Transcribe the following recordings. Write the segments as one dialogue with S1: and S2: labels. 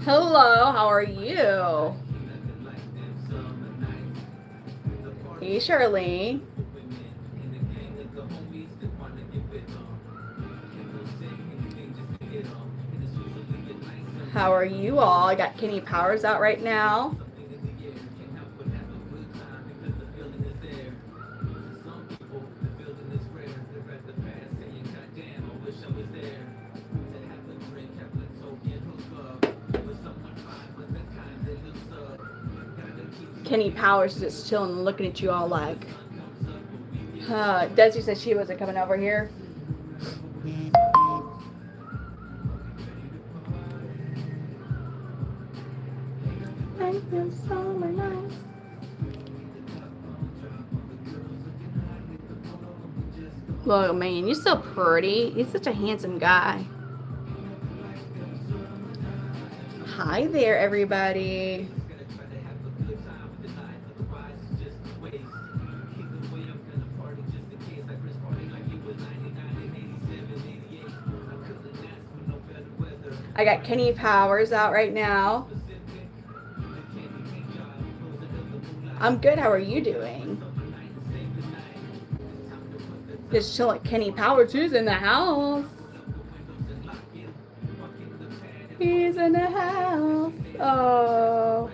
S1: Hello, how are you? Hey, Charlene. How are you all? I got Kenny Powers out right now. Kenny Powers is just chilling and looking at you all like, Desi said she wasn't coming over here. Look, man, you're so pretty. He's such a handsome guy. Hi there, everybody. I got Kenny Powers out right now. I'm good. How are you doing? Just chilling. Kenny Powers, who's in the house? He's in the house. Oh.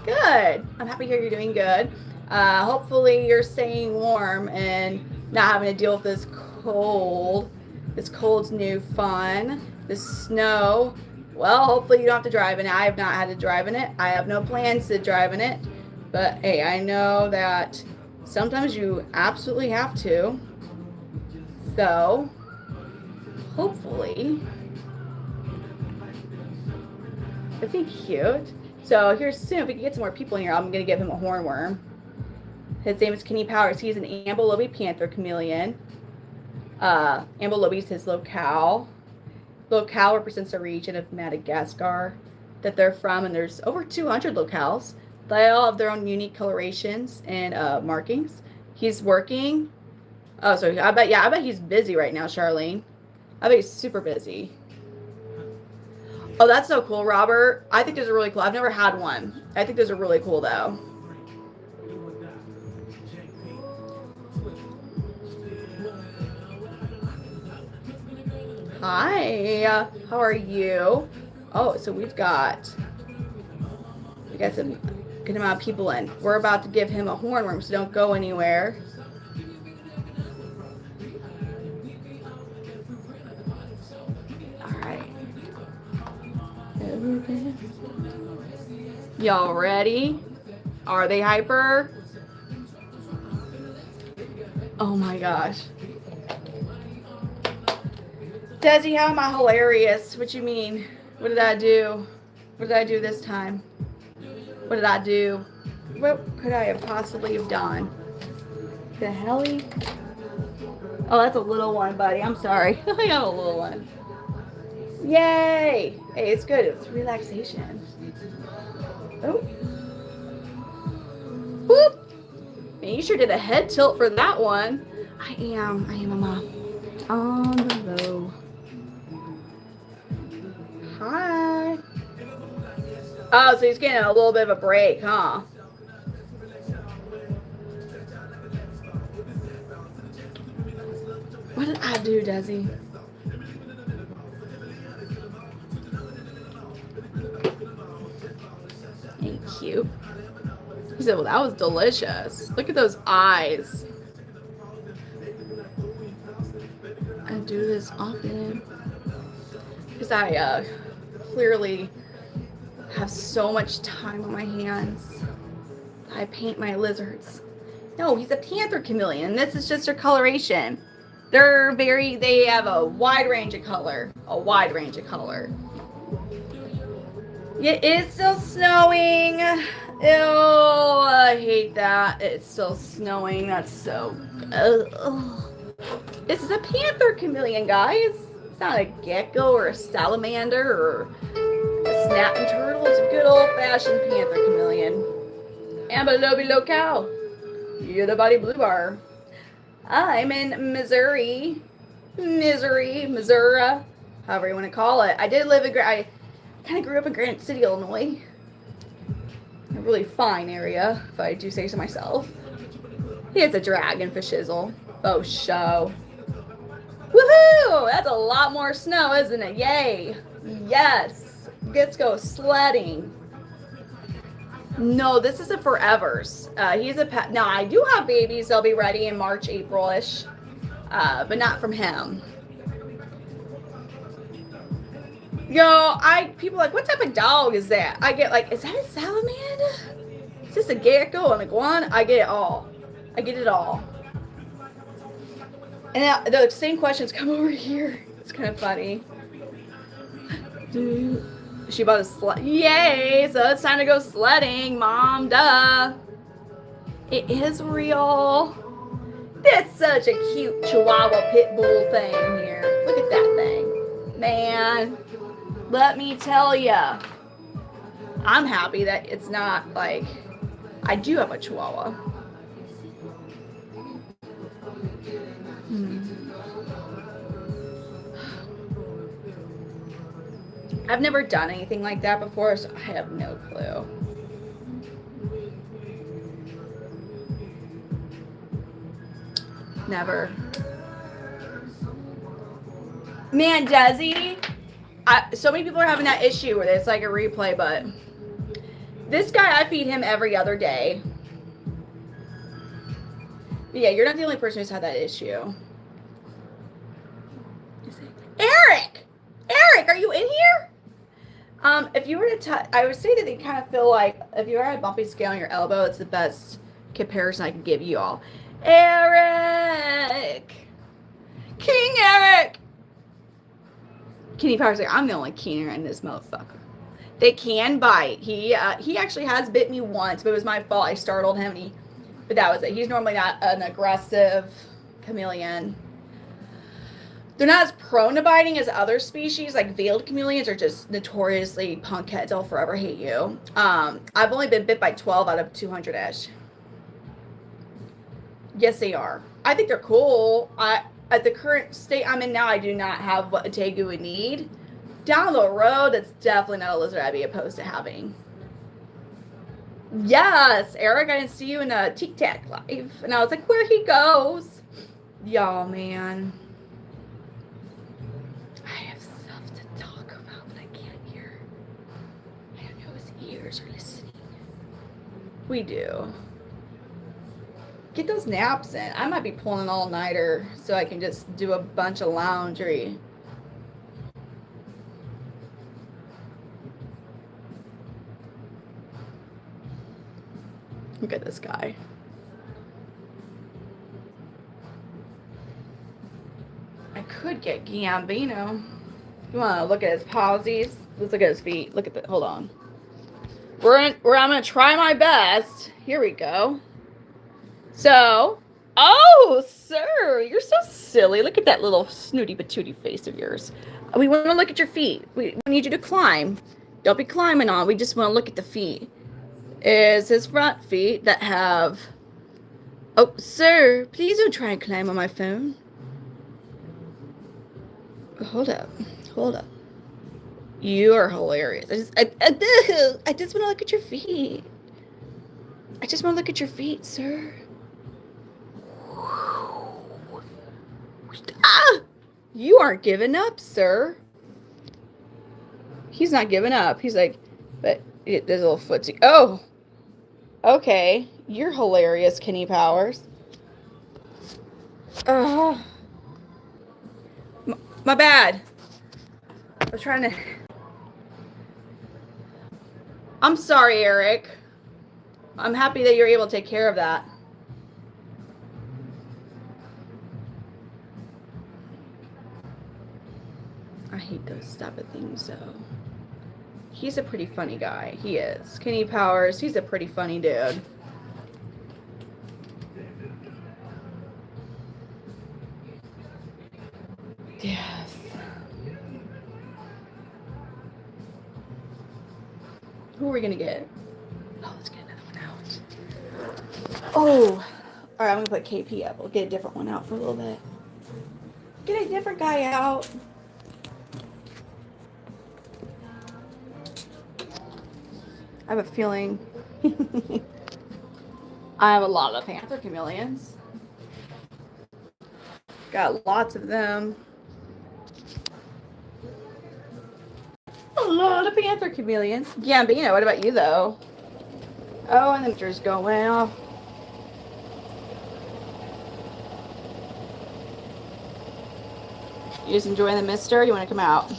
S1: Good. I'm happy to hear you're doing good. Hopefully you're staying warm and not having to deal with this cold. This cold's new fun. This snow. Well, hopefully you don't have to drive in it. I have not had to drive in it. I have no plans to drive in it. But hey, I know that sometimes you absolutely have to. So, hopefully. Isn't he cute? So here soon, if we can get some more people in here, I'm going to give him a hornworm. His name is Kenny Powers. He's an ambilobi Panther Chameleon. Ambilobi is his locale. Locale represents the region of Madagascar that they're from, and there's over 200 locales. They all have their own unique colorations and markings. He's working. Oh, so I bet he's busy right now, Charlene. I bet he's super busy. Oh, that's so cool, Robert. I think those are really cool. I've never had one. I think those are really cool, though. Hi, how are you? Oh, so we got some good amount of people in. We're about to give him a hornworm, so don't go anywhere. All right. Y'all ready? Are they hyper? Oh my gosh. Desi, how am I hilarious? What you mean? What did I do? What did I do this time? What did I do? What could I have possibly have done? The helly? Oh, that's a little one, buddy. I'm sorry. I got a little one. Yay! Hey, it's good. It's relaxation. Oh. Whoop! Man, you sure did a head tilt for that one. I am a mom. On the low. Hi. Oh, so he's getting a little bit of a break, huh? What did I do, Desi? Ain't cute. He said, well, that was delicious. Look at those eyes. I do this often because I clearly have so much time on my hands. I paint my lizards. No, he's a Panther Chameleon. This is just their coloration. They have a wide range of color. It is still snowing. Ew, I hate that. It's still snowing. That's so... This is a Panther Chameleon, guys. It's not a gecko or a salamander or a snapping turtle. It's a good old-fashioned Panther Chameleon. Ambilobi locale. You're the body blue bar. I'm in Missouri. Missouri, however you want to call it. I did live I kind of grew up in Granite City, Illinois. A really fine area, if I do say so myself. He has a dragon for shizzle. Oh, show. Woohoo! That's a lot more snow, isn't it? Yay! Yes! Let's go sledding. No, this isn't forevers. He's a pet. Now, I do have babies. They'll be ready in March, April-ish. But not from him. Yo, people are like, what type of dog is that? I get like, is that a salamander? Is this a gecko, an iguana? I get it all. I get it all. And the same questions come over here. It's kind of funny. She bought a sled. Yay! So it's time to go sledding, Mom. Duh. It is real. That's such a cute Chihuahua pit bull thing here. Look at that thing. Man, let me tell ya. I'm happy that it's not like, I do have a Chihuahua. I've never done anything like that before, so I have no clue. Never. Man, Desi, so many people are having that issue where it's like a replay, but this guy, I feed him every other day. But yeah, you're not the only person who's had that issue. Eric! Eric, are you in here? If you were to touch, I would say that they kind of feel like if you had a bumpy scale on your elbow, it's the best comparison I can give you all. Eric! King Eric! Kenny Power's like, I'm the only king in this motherfucker. They can bite. He actually has bit me once, but it was my fault. I startled him, but that was it. He's normally not an aggressive chameleon. They're not as prone to biting as other species, like veiled chameleons are just notoriously punkheads. I'll forever hate you. I've only been bit by 12 out of 200-ish. Yes, they are. I think they're cool. At the current state I'm in now, I do not have what a tegu would need. Down the road, that's definitely not a lizard I'd be opposed to having. Yes, Eric, I didn't see you in a Tic Tac live. And I was like, where he goes? Y'all, man. I have stuff to talk about, but I can't hear. I don't know if his ears are listening. We do. Get those naps in. I might be pulling an all-nighter so I can just do a bunch of laundry. Look at this guy. I could get Gambino. You want to look at his pausies? Let's look at his feet. Look at the. Hold on. I'm gonna try my best. Here we go. So, oh, sir, you're so silly. Look at that little snooty patooty face of yours. We want to look at your feet. We need you to climb. Don't be climbing on. We just want to look at the feet. Is his front feet that have... Oh, sir, please don't try and climb on my phone. Hold up. Hold up. You are hilarious. I just want to look at your feet. I just want to look at your feet, sir. Ah! You aren't giving up, sir. He's not giving up. He's like, but there's a little footsie. Oh! Okay. You're hilarious, Kenny Powers. My bad. I was trying to... I'm sorry, Eric. I'm happy that you're able to take care of that. I hate those type of things, though. He's a pretty funny guy. He is. Kenny Powers, he's a pretty funny dude. Yes. Who are we gonna get? Oh, let's get another one out. Oh, all right. I'm gonna put KP up. We'll get a different one out for a little bit. Get a different guy out. I have a feeling I have a lot of Panther Chameleons. Got lots of them. A lot of Panther Chameleons. Gambino, what about you though? Oh, and the picture's going off. You just enjoying the mister? You want to come out?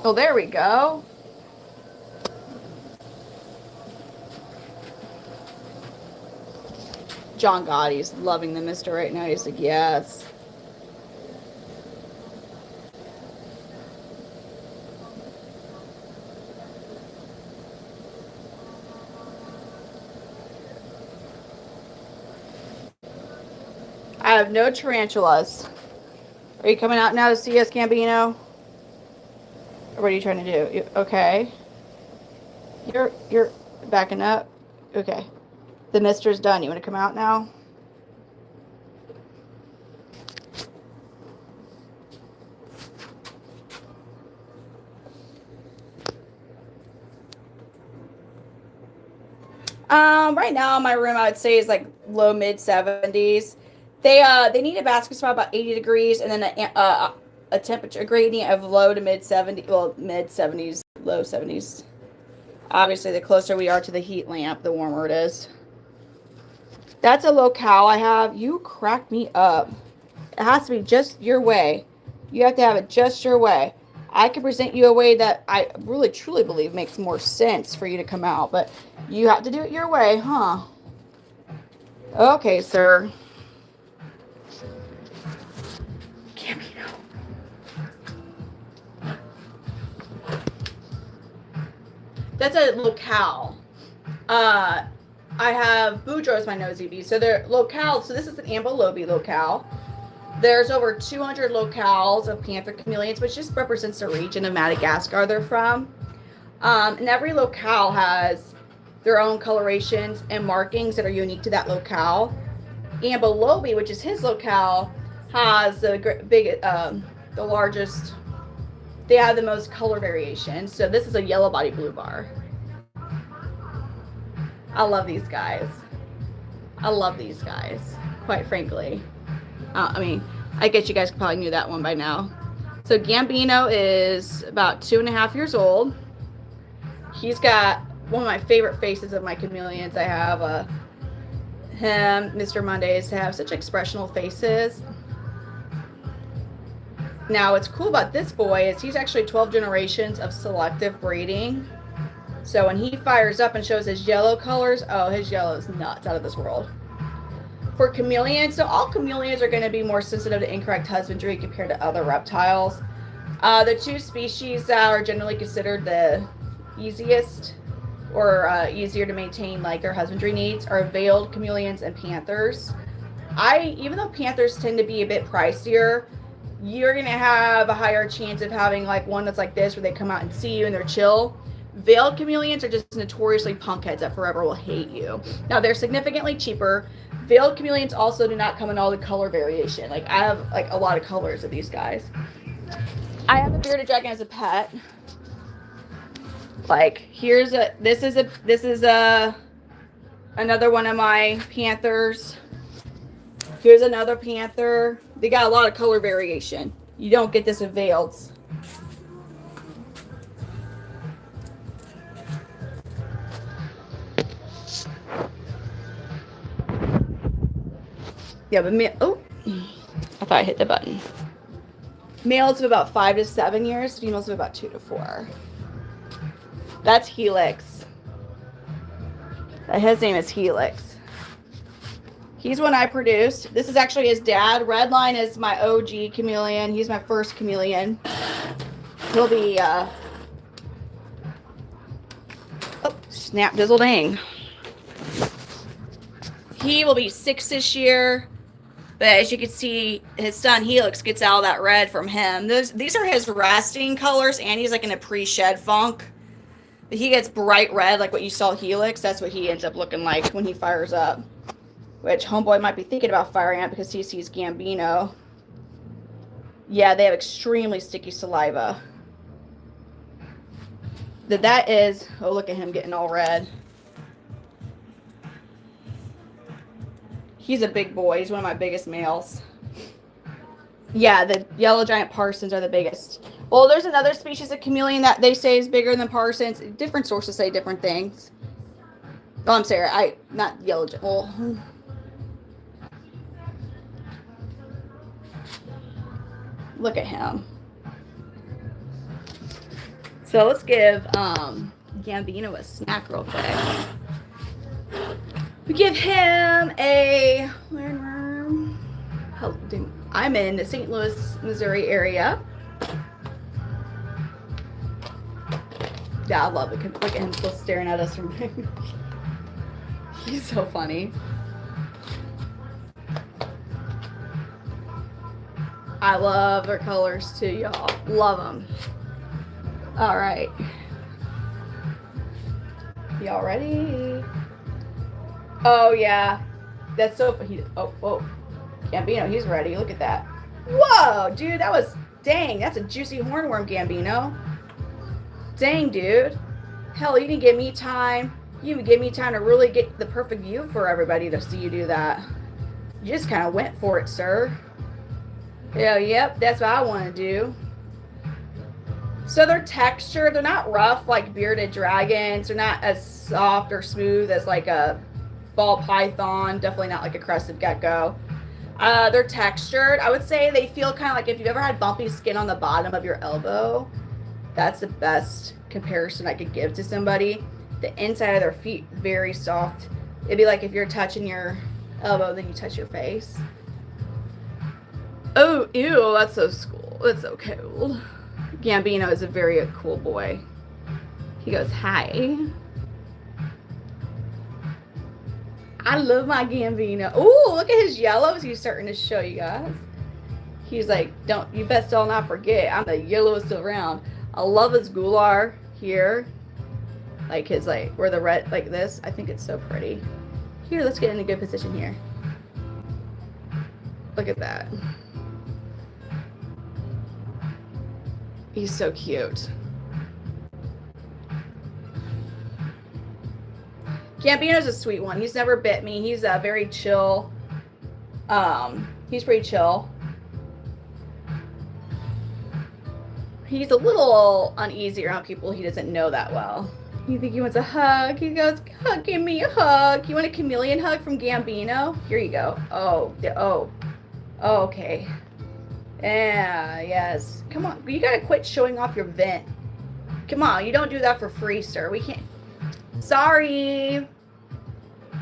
S1: Well, there we go. John Gotti's loving the mister right now. He's like, yes. I have no tarantulas. Are you coming out now to see us, Gambino? Or what are you trying to do? Okay. You're backing up. Okay. The mister's done. You want to come out now? Right now in my room, I would say is like low mid 70s. They need a basket spot about 80 degrees, and then a temperature gradient of low to mid 70s, well, mid 70s, low 70s. Obviously, the closer we are to the heat lamp, the warmer it is. That's a locale I have. You crack me up. It has to be just your way. You have to have it just your way. I can present you a way that I really truly believe makes more sense for you to come out, but you have to do it your way, huh? Okay, sir. Gambino. That's a locale. I have Boudreaux's my nosy bee. So they're locales. So this is an ambulobe locale. There's over 200 locales of Panther Chameleons, which just represents the region of Madagascar they're from. And every locale has their own colorations and markings that are unique to that locale. Ambulobe, which is his locale, has the largest. They have the most color variation. So this is a yellow body blue bar. I love these guys. I love these guys, quite frankly. I mean, I guess you guys probably knew that one by now. So Gambino is about 2.5 years old. He's got one of my favorite faces of my chameleons. I have him, Mr. Mondays, have such expressional faces. Now, what's cool about this boy is he's actually 12 generations of selective breeding. So when he fires up and shows his yellow colors, oh, his yellow is nuts, out of this world. For chameleons, so all chameleons are going to be more sensitive to incorrect husbandry compared to other reptiles. The two species that are generally considered the easiest or easier to maintain like their husbandry needs are veiled chameleons and panthers. Even though panthers tend to be a bit pricier, you're going to have a higher chance of having like one that's like this where they come out and see you and they're chill. Veiled chameleons are just notoriously punkheads that forever will hate you. Now, they're significantly cheaper. Veiled chameleons also do not come in all the color variation. Like, I have like a lot of colors of these guys. I have a bearded dragon as a pet. Like, this is another one of my panthers. Here's another panther. They got a lot of color variation. You don't get this with veileds. Yeah, but oh, I thought I hit the button. Males of about 5 to 7 years. Females of about 2 to 4. That's Helix. His name is Helix. He's one I produced. This is actually his dad. Redline is my OG chameleon. He's my first chameleon. He'll be, oh, snap dizzle dang. He will be 6 this year. But as you can see, his son Helix gets all that red from him. These are his resting colors, and he's like in a pre-shed funk. But he gets bright red like what you saw Helix. That's what he ends up looking like when he fires up. Which homeboy might be thinking about firing up because he sees Gambino. Yeah, they have extremely sticky saliva. That is... Oh, look at him getting all red. He's a big boy. He's one of my biggest males. Yeah, the yellow giant Parsons are the biggest. Well, there's another species of chameleon that they say is bigger than Parsons. Different sources say different things. Oh, I'm sorry. Not yellow. Well, look at him. So let's give Gambino a snack real quick. We give him a... I'm in the St. Louis, Missouri area. Yeah, I love it. Look at him still staring at us from... He's so funny. I love their colors too, y'all. Love them. All right. Y'all ready? Oh, yeah. That's so... Oh, whoa. Gambino, he's ready. Look at that. Whoa, dude, that was... Dang, that's a juicy hornworm, Gambino. Dang, dude. Hell, you didn't give me time. You even gave me time to really get the perfect view for everybody to see you do that. You just kind of went for it, sir. Yeah, yep, that's what I want to do. So they're textured. They're not rough like bearded dragons. They're not as soft or smooth as like a ball python. Definitely not like a crested gecko. They're textured. I would say they feel kind of like if you've ever had bumpy skin on the bottom of your elbow. That's the best comparison I could give to somebody. The inside of their feet, very soft. It'd be like if you're touching your elbow, then you touch your face. Oh, ew, that's so cool. That's so cool. Gambino is a very cool boy. He goes, hi. I love my Gambino. Ooh, look at his yellows. He's starting to show you guys. He's like, you best all not forget, I'm the yellowest around. I love his gular here. Like his, like, where the red, like this. I think it's so pretty. Here, let's get in a good position here. Look at that. He's so cute. Gambino's a sweet one. He's never bit me. He's very chill. He's pretty chill. He's a little uneasy around people he doesn't know that well. You think he wants a hug? He goes, give me a hug. You want a chameleon hug from Gambino? Here you go. Oh, okay. Yeah, yes. Come on, you gotta quit showing off your vent. Come on, you don't do that for free, sir. We can't. Sorry,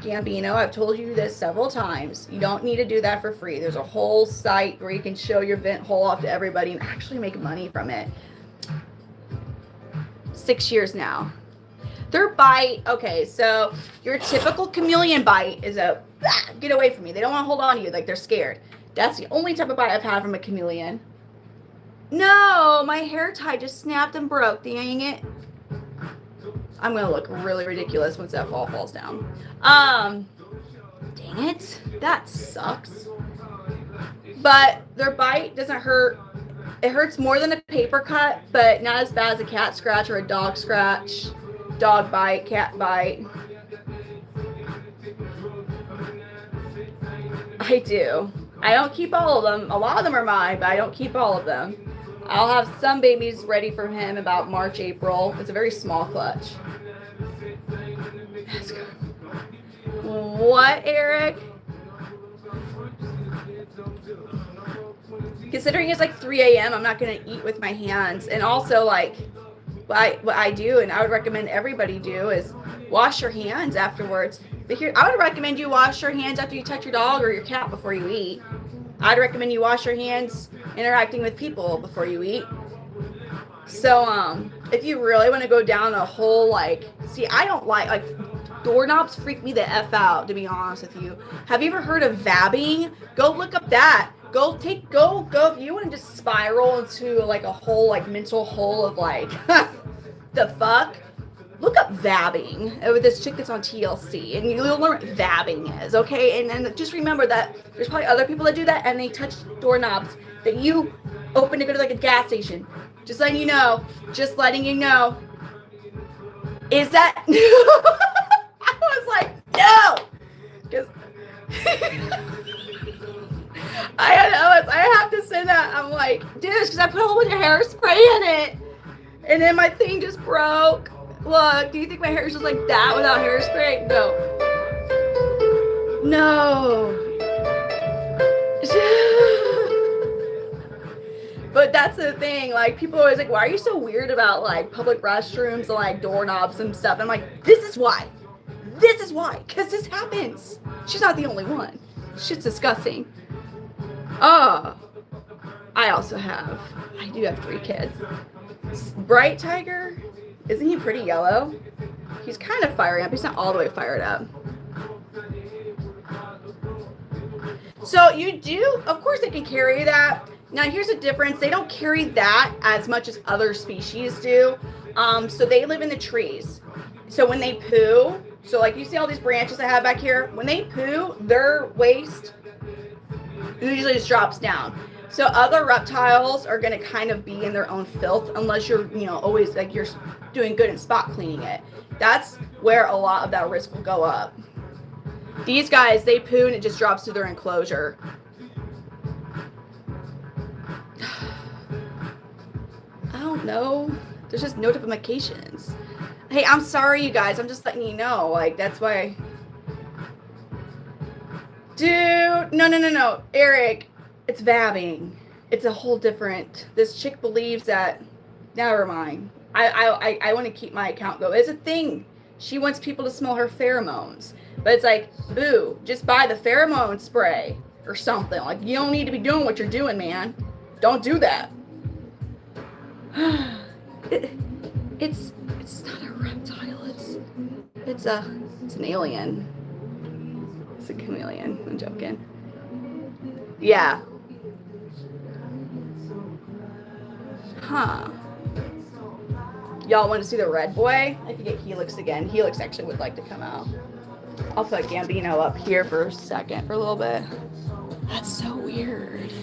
S1: Gambino, I've told you this several times. You don't need to do that for free. There's a whole site where you can show your vent hole off to everybody and actually make money from it. 6 years now. Their bite, okay, so your typical chameleon bite is a, get away from me. They don't want to hold on to you, like they're scared. That's the only type of bite I've had from a chameleon. No, my hair tie just snapped and broke, dang it. I'm going to look really ridiculous once that falls down. Dang it, that sucks. But their bite doesn't hurt. It hurts more than a paper cut, but not as bad as a cat scratch or a dog scratch. Dog bite, cat bite. I do. I don't keep all of them. A lot of them are mine, but I don't keep all of them. I'll have some babies ready for him about March, April. It's a very small clutch. What, Eric? Considering it's like 3 a.m., I'm not going to eat with my hands. And also, like, what I do, and I would recommend everybody do, is wash your hands afterwards. But here, I would recommend you wash your hands after you touch your dog or your cat before you eat. I'd recommend you wash your hands interacting with people before you eat. So, if you really want to go down a whole, like, see, I don't like Doorknobs freak me the F out, to be honest with you. Have you ever heard of vabbing? Go look up that. Go if you want to just spiral into like a whole like mental hole of like the fuck. Look up vabbing with this chick that's on TLC, and you'll learn what vabbing is, okay? And then just remember that there's probably other people that do that, and they touch doorknobs that you open to go to like a gas station. Just letting you know. Just letting you know. Is that? I was like, no, because I have to say that. I'm like, dude, because I put a whole bunch of hairspray in it, and then my thing just broke. Look, do you think my hair is just like that without hairspray? No. But that's the thing, like, people are always like, why are you so weird about, like, public restrooms and, like, doorknobs and stuff? And I'm like, this is why, because this happens. She's not the only one. Shit's disgusting. I do have 3 kids. Bright Tiger, isn't he pretty yellow? He's kind of firing up. He's not all the way fired up. So you do, of course they can carry that. Now here's the difference. They don't carry that as much as other species do. So they live in the trees. So when they poo, so like you see all these branches I have back here, when they poo, their waste usually just drops down. So other reptiles are going to kind of be in their own filth unless you're, always like you're doing good in spot cleaning it. That's where a lot of that risk will go up. These guys, they poo and it just drops through their enclosure. I don't know. There's just notifications. Hey, I'm sorry, you guys. I'm just letting you know. Like, that's why. Dude, no. Eric, it's vabbing. It's a whole different. This chick believes that. Never mind. I want to keep my account going. It's a thing. She wants people to smell her pheromones. But it's like, boo, just buy the pheromone spray or something. Like, you don't need to be doing what you're doing, man. Don't do that. It's not a reptile. It's an alien. It's a chameleon. I'm joking. Yeah. Huh. Y'all want to see the red boy? I could get Helix again. Helix actually would like to come out. I'll put Gambino up here for a second, for a little bit. That's so weird.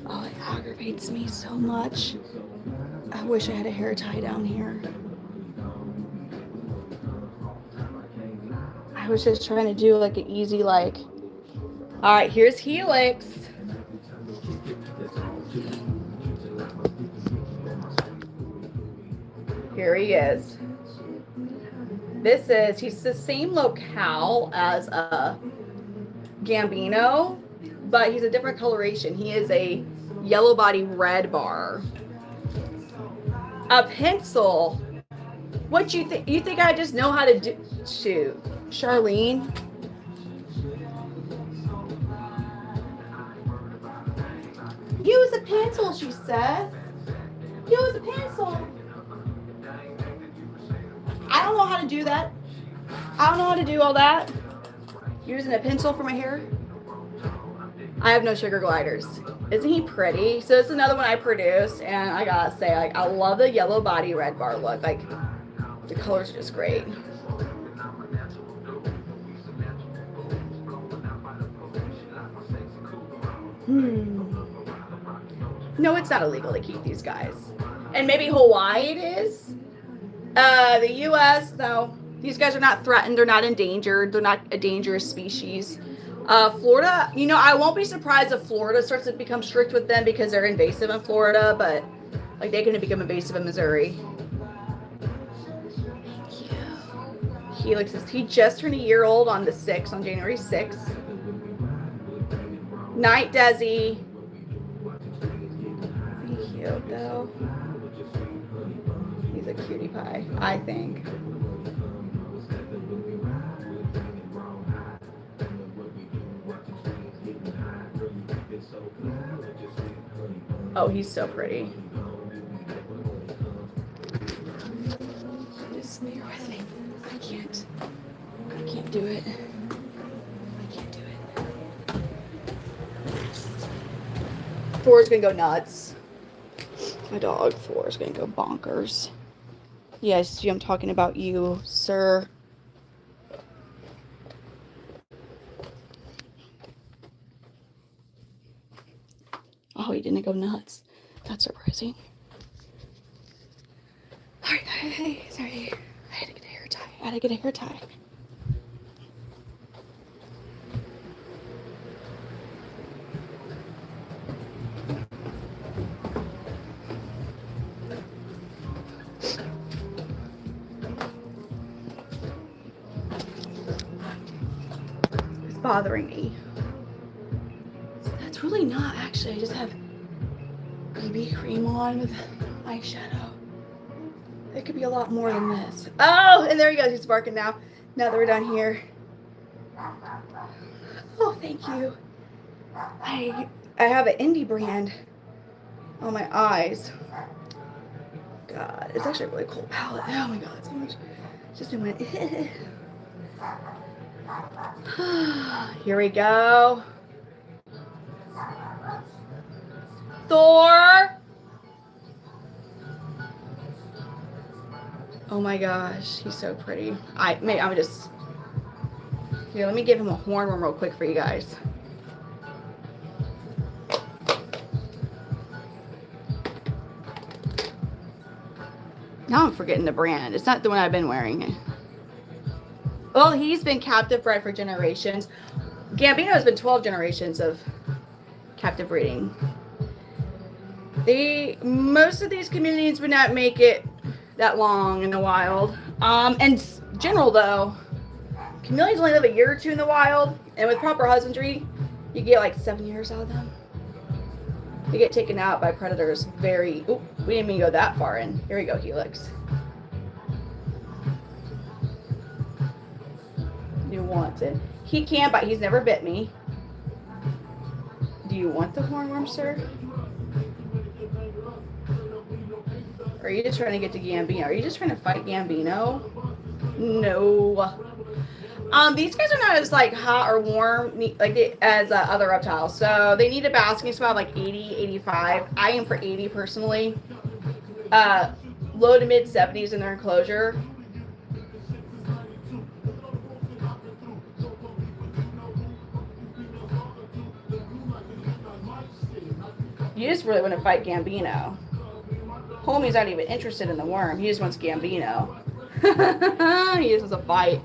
S1: Oh, it aggravates me so much. I wish I had a hair tie down here. I was just trying to do like an easy, like, all right, here's Helix. Here he is. He's the same locale as a Gambino, but he's a different coloration. He is a yellow body red bar. A pencil. What you think? You think I just know how to do? Shoot, Charlene. Use a pencil, she says. Use a pencil. I don't know how to do that. I don't know how to do all that. Using a pencil for my hair. I have no sugar gliders. Isn't he pretty? So it's another one I produced, and I gotta say, like, I love the yellow body red bar look. Like, the colors are just great. No, it's not illegal to keep these guys. And maybe Hawaii it is. The U.S., no. These guys are not threatened. They're not endangered. They're not a dangerous species. Florida, I won't be surprised if Florida starts to become strict with them because they're invasive in Florida, but like they can become invasive in Missouri. Thank you. Helix he just turned a year old on January 6th. Night Desi. He's cute though. He's a cutie pie, I think. Oh, he's so pretty. Just bear with me. I can't do it. I can't do it. Thor's gonna go nuts. My dog Thor's gonna go bonkers. Yes, I'm talking about you, sir. Oh, he didn't go nuts. That's surprising. Sorry. I had to get a hair tie. It's bothering me. That's really not actually. I just have BB cream on with eyeshadow. It could be a lot more than this. Oh, and there he goes. He's barking now. Now that we're done here. Oh, thank you. I have an indie brand on my eyes. God, it's actually a really cool palette. Oh my God, so much. Just went. Here we go. Thor. Oh my gosh, he's so pretty. I'm just here. Let me give him a hornworm real quick for you guys. Now I'm forgetting the brand. It's not the one I've been wearing. Well, he's been captive bred for generations. Gambino has been 12 generations of captive breeding. Most of these chameleons would not make it that long in the wild. And general though, chameleons only live a year or two in the wild, and with proper husbandry, you get like 7 years out of them. They get taken out by predators we didn't even go that far in. Here we go, Helix. You want it? He can bite. He's never bit me. Do you want the hornworm, sir? Or are you just trying to get to Gambino? Are you just trying to fight Gambino? No. These guys are not as like hot or warm as other reptiles. So they need a basking spot of like 80, 85. I am for 80 personally. Low to mid 70s in their enclosure. You just really want to fight Gambino. Homie's not even interested in the worm. He just wants Gambino. He just wants a fight.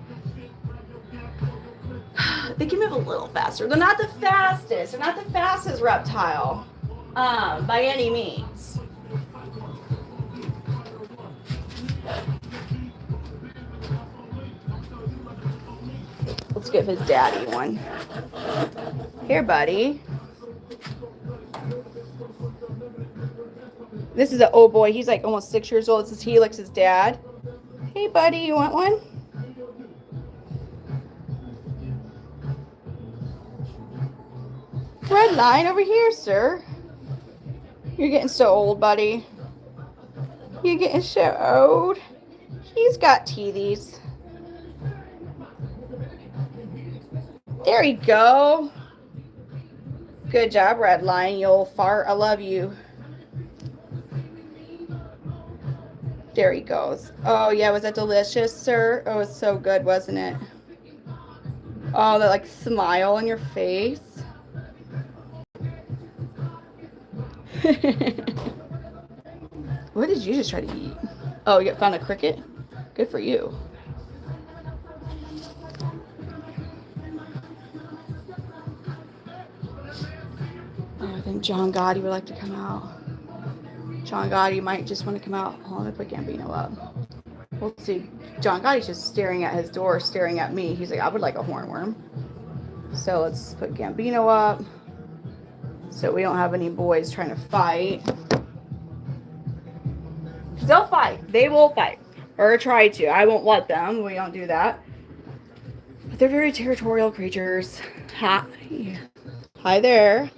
S1: They can move a little faster. They're not the fastest. They're not the fastest reptile by any means. Let's give his daddy one. Here, buddy. This is an old boy. He's like almost 6 years old. This is Helix's dad. Hey, buddy, you want one? Red line over here, sir. You're getting so old, buddy. You're getting so old. He's got teethies. There you go. Good job, red line. You old fart. I love you. There he goes. Oh, yeah. Was that delicious, sir? Oh, it's so good, wasn't it? Oh, that like smile on your face. What did you just try to eat? Oh, you found a cricket? Good for you. Oh, I think John Gotti would like to come out. John Gotti might just want to come out. Hold on, let me put Gambino up. We'll see. John Gotti's just staring at his door, staring at me. He's like, I would like a hornworm. So let's put Gambino up so we don't have any boys trying to fight. They'll fight. They will fight. Or try to. I won't let them. We don't do that. But they're very territorial creatures. Hi. Hi there.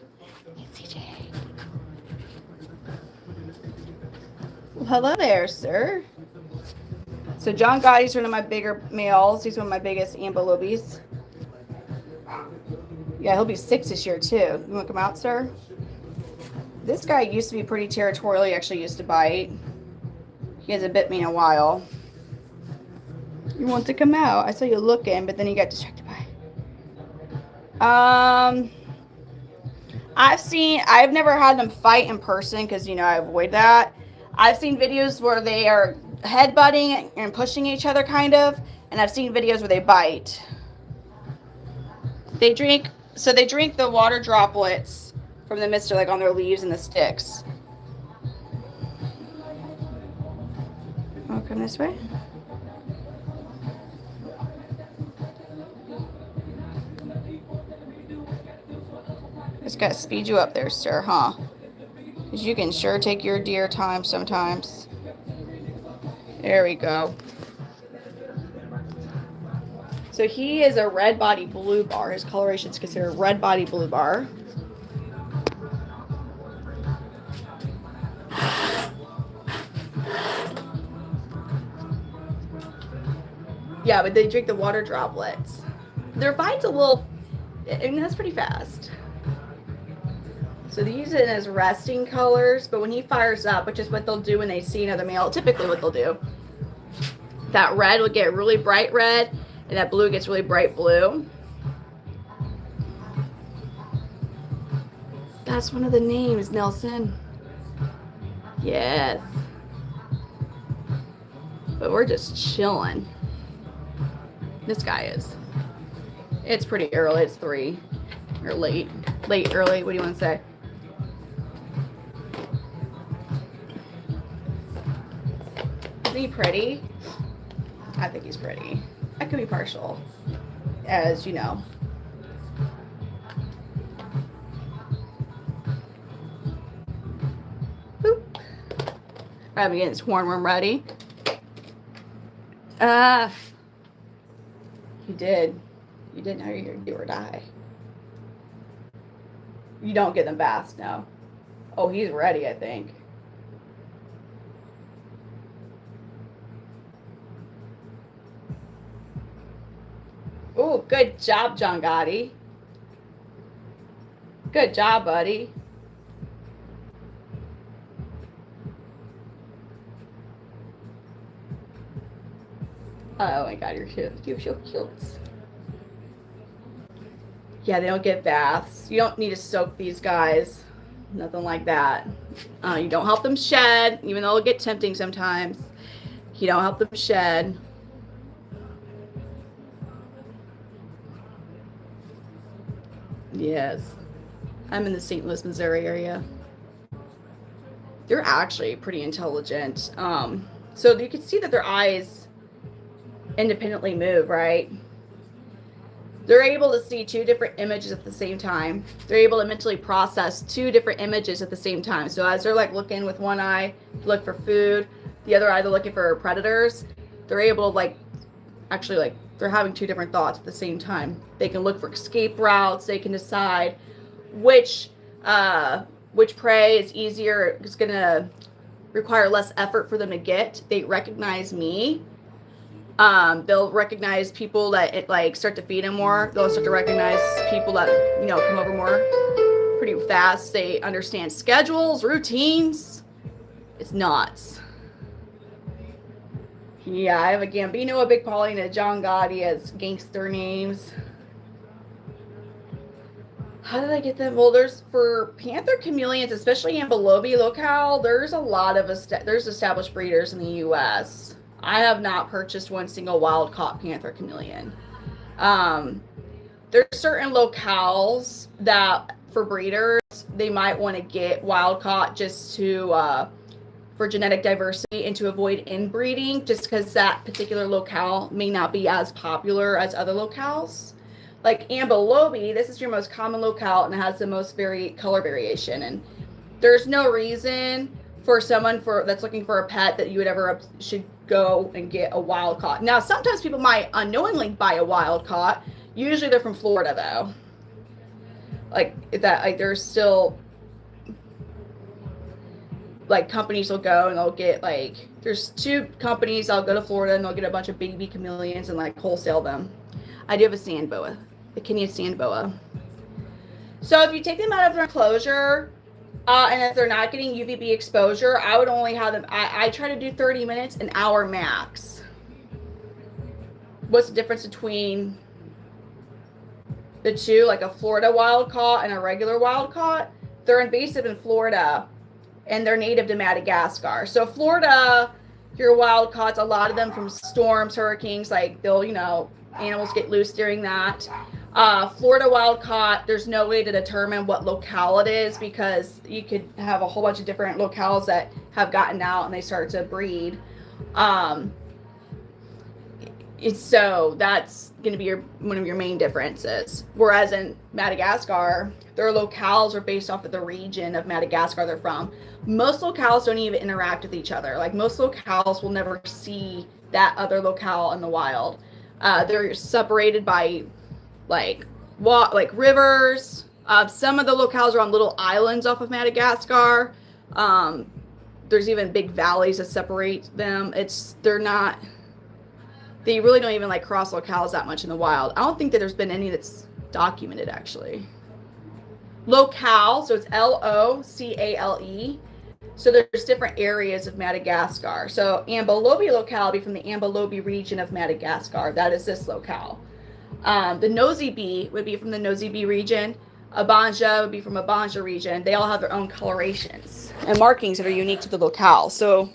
S1: Well, hello there, sir. So John Gotti's one of my bigger males. He's one of my biggest Ambulobis. Yeah, he'll be 6 this year too. You want to come out, sir? This guy used to be pretty territorial. He actually used to bite. He hasn't bit me in a while. You want to come out? I saw you looking, but then you got distracted by. I've never had them fight in person because, you know, I avoid that. I've seen videos where they are headbutting and pushing each other kind of, and I've seen videos where they bite. They drink the water droplets from the mister, like on their leaves and the sticks. Oh, come this way. Just gotta speed you up there, sir, huh? Because you can sure take your dear time sometimes. There we go. So he is a red body blue bar. His coloration is considered red body blue bar. Yeah, but they drink the water droplets. Their bites a little, and that's pretty fast. So they use it as resting colors, but when he fires up, which is what they'll do when they see another male, typically what they'll do, that red will get really bright red, and that blue gets really bright blue. That's one of the names, Nelson. Yes. But we're just chilling. This guy is. It's pretty early. It's 3. Or late. Late, early. What do you want to say? Isn't he pretty? I think he's pretty. I could be partial, as you know. Boop. I'm getting his hornworm ready. You did. You didn't know you're gonna do or die. You don't get them baths, no. Oh, he's ready, I think. Oh, good job, John Gotti. Good job, buddy. Oh my God, you're cute. You're so cute. Yeah, they don't get baths. You don't need to soak these guys. Nothing like that. You don't help them shed, even though it'll get tempting sometimes. You don't help them shed. Yes. I'm in the St. Louis, Missouri area. They're actually pretty intelligent. So you can see that their eyes independently move, right? They're able to see 2 different images at the same time. They're able to mentally process 2 different images at the same time. So as they're like looking with one eye to look for food, the other eye they're looking for predators, they're able to like, actually like, they're having 2 different thoughts at the same time. They can look for escape routes. They can decide which prey is easier. It's going to require less effort for them to get. They recognize me. They'll recognize people that it like start to feed them more. They'll start to recognize people that, you know, come over more pretty fast. They understand schedules, routines. It's nuts. Yeah, I have a Gambino, a Big Polly, and a John Gotti as gangster names. How did I get them? Well, there's for Panther Chameleons, especially Ambulobi locale, there's a lot of there's established breeders in the U.S. I have not purchased one single wild-caught Panther Chameleon. There's certain locales that, for breeders, they might want to get wild-caught just to, for genetic diversity and to avoid inbreeding, just because that particular locale may not be as popular as other locales. Like Ambulobi, this is your most common locale and it has the most color variation. And there's no reason for someone that's looking for a pet that you would ever should go and get a wild caught. Now, sometimes people might unknowingly buy a wild caught. Usually they're from Florida though. Like that, like there's still like companies will go and they'll get like, there's 2 companies I'll go to Florida and they'll get a bunch of baby chameleons and like wholesale them. I do have a sand boa, the Kenyan sand boa. So if you take them out of their enclosure, and if they're not getting UVB exposure, I would only have them, I try to do 30 minutes, an hour max. What's the difference between the 2, like a Florida wild caught and a regular wild caught? They're invasive in Florida and they're native to Madagascar. So Florida, your wild caughts, a lot of them from storms, hurricanes, like they'll, you know, animals get loose during that. Florida wild caught, there's no way to determine what locale it is because you could have a whole bunch of different locales that have gotten out and they start to breed. So that's going to be one of your main differences. Whereas in Madagascar, their locales are based off of the region of Madagascar they're from. Most locales don't even interact with each other. Like most locales will never see that other locale in the wild. They're separated by like rivers. Some of the locales are on little islands off of Madagascar. There's even big valleys that separate them. They really don't even like cross locales that much in the wild. I don't think that there's been any that's documented actually. Locale, so it's Locale. So there's different areas of Madagascar. So Ambelobi locale would be from the Ambelobi region of Madagascar. That is this locale. The nosy bee would be from the nosy bee region. Abanja would be from Abanja region. They all have their own colorations and markings that are unique to the locale. So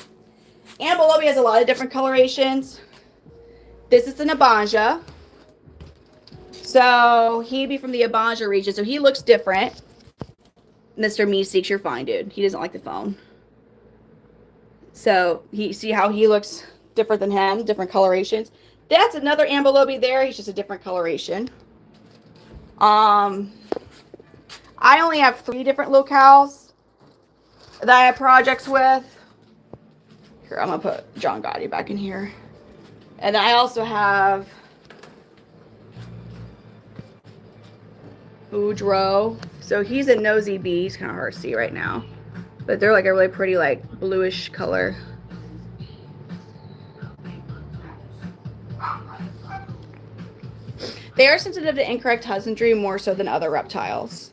S1: Ambelobi has a lot of different colorations. This is an Abanja. So he'd be from the Abanja region. So he looks different. Mr. Meeseeks, you're fine, dude. He doesn't like the phone. So see how he looks different than him, different colorations. That's another Ambelobi there. He's just a different coloration. I only have 3 different locales that I have projects with. Here, I'm going to put John Gotti back in here. And I also have Boudreaux. So he's a nosy bee. He's kind of hard to see right now. But they're like a really pretty like bluish color. They are sensitive to incorrect husbandry more so than other reptiles.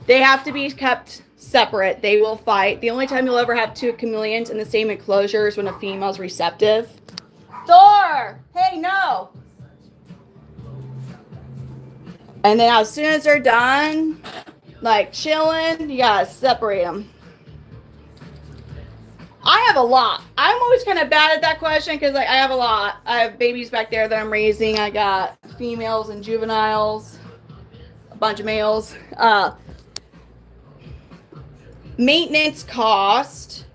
S1: They have to be kept separate. They will fight. The only time you'll ever have 2 chameleons in the same enclosure is when a female's receptive. Thor! Hey, no! And then as soon as they're done, like chilling, you gotta separate them. I have a lot. I'm always kind of bad at that question because like I have a lot. I have babies back there that I'm raising. I got females and juveniles, a bunch of males. Maintenance cost.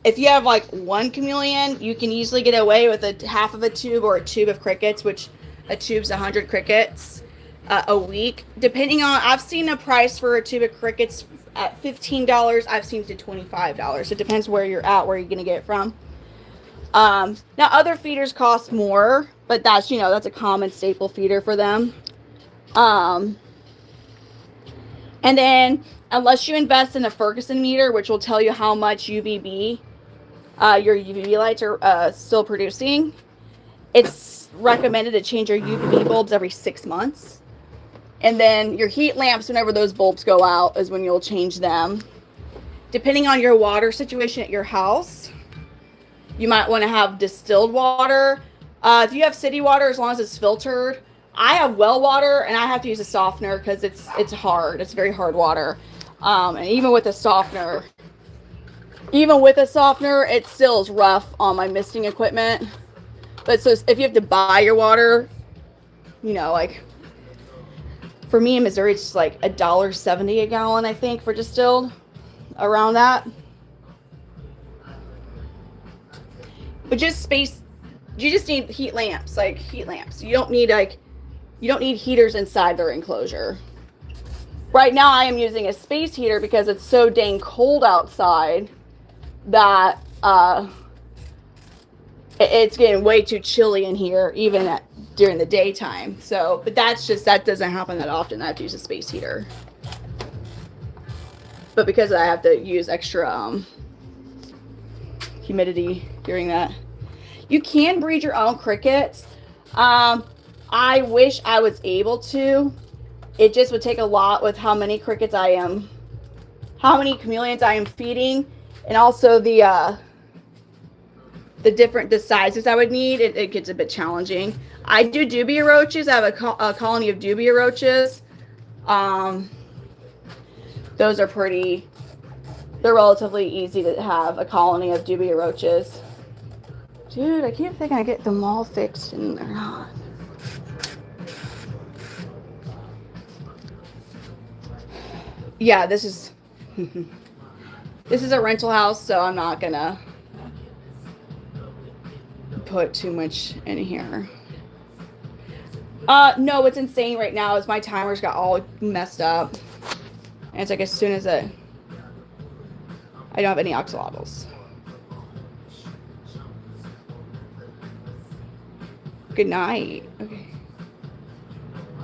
S1: If you have like 1 chameleon, you can easily get away with a half of a tube or a tube of crickets, which a tube's 100 crickets a week. Depending on, I've seen a price for a tube of crickets at $15. I've seen it to $25. It depends where you're at, where you're going to get it from. Now other feeders cost more, but that's, you know, that's a common staple feeder for them. And then unless you invest in a Ferguson meter, which will tell you how much UVB your UVB lights are still producing, it's recommended to change your UVB bulbs every 6 months. And then your heat lamps, whenever those bulbs go out, is when you'll change them. Depending on your water situation at your house, you might want to have distilled water. If you have city water, as long as it's filtered. I have well water, and I have to use a softener because it's hard. It's very hard water. And even with a softener, it still is rough on my misting equipment. But so if you have to buy your water, you know, like for me in Missouri, it's like $1.70 a gallon, I think, for distilled, around that. But just space, you just need heat lamps, like heat lamps. You don't need heaters inside their enclosure. Right now I am using a space heater because it's so dang cold outside that it's getting way too chilly in here, even during the daytime. So, but that doesn't happen that often. I have to use a space heater. But because I have to use extra humidity during that. You can breed your own crickets. I wish I was able to. It just would take a lot with how many crickets how many chameleons I am feeding, and also the sizes I would need. It gets a bit challenging. I do dubia roaches. I have a colony of dubia roaches. Those are they're relatively easy to have, a colony of dubia roaches. Dude, I keep thinking I get them all fixed and they're not. Yeah, this is a rental house, so I'm not gonna put too much in here. No, what's insane right now is my timers got all messed up. And it's like as soon as I don't have any axolotls. Good night. Okay.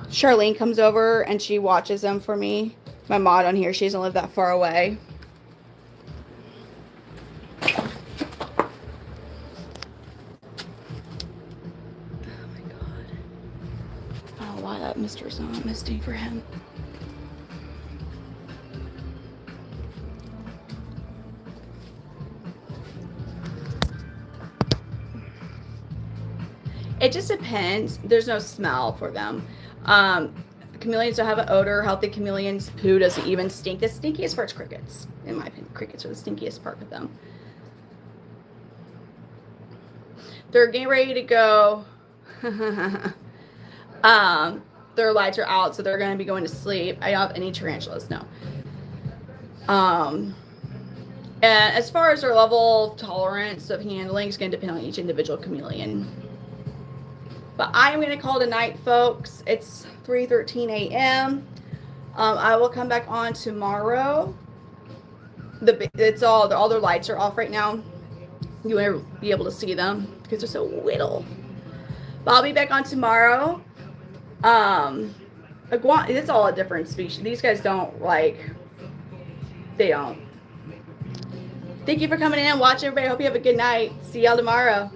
S1: Charlene comes over and she watches them for me. My mod on here, she doesn't live that far away. Oh my god. I don't know why that mister's not misting for him. It just depends. There's no smell for them. Chameleons don't have an odor. Healthy chameleons' poo doesn't even stink. The stinkiest part's crickets. In my opinion, crickets are the stinkiest part with them. They're getting ready to go. Their lights are out, so they're going to be going to sleep. I don't have any tarantulas, no. And as far as their level of tolerance of handling, it's going to depend on each individual chameleon. But I'm going to call it a night, folks. It's 3:13 a.m. I will come back on tomorrow. All their lights are off right now. You won't be able to see them because they're so little. But I'll be back on tomorrow. It's all a different species. These guys they don't. Thank you for coming in and watching, everybody. I hope you have a good night. See y'all tomorrow.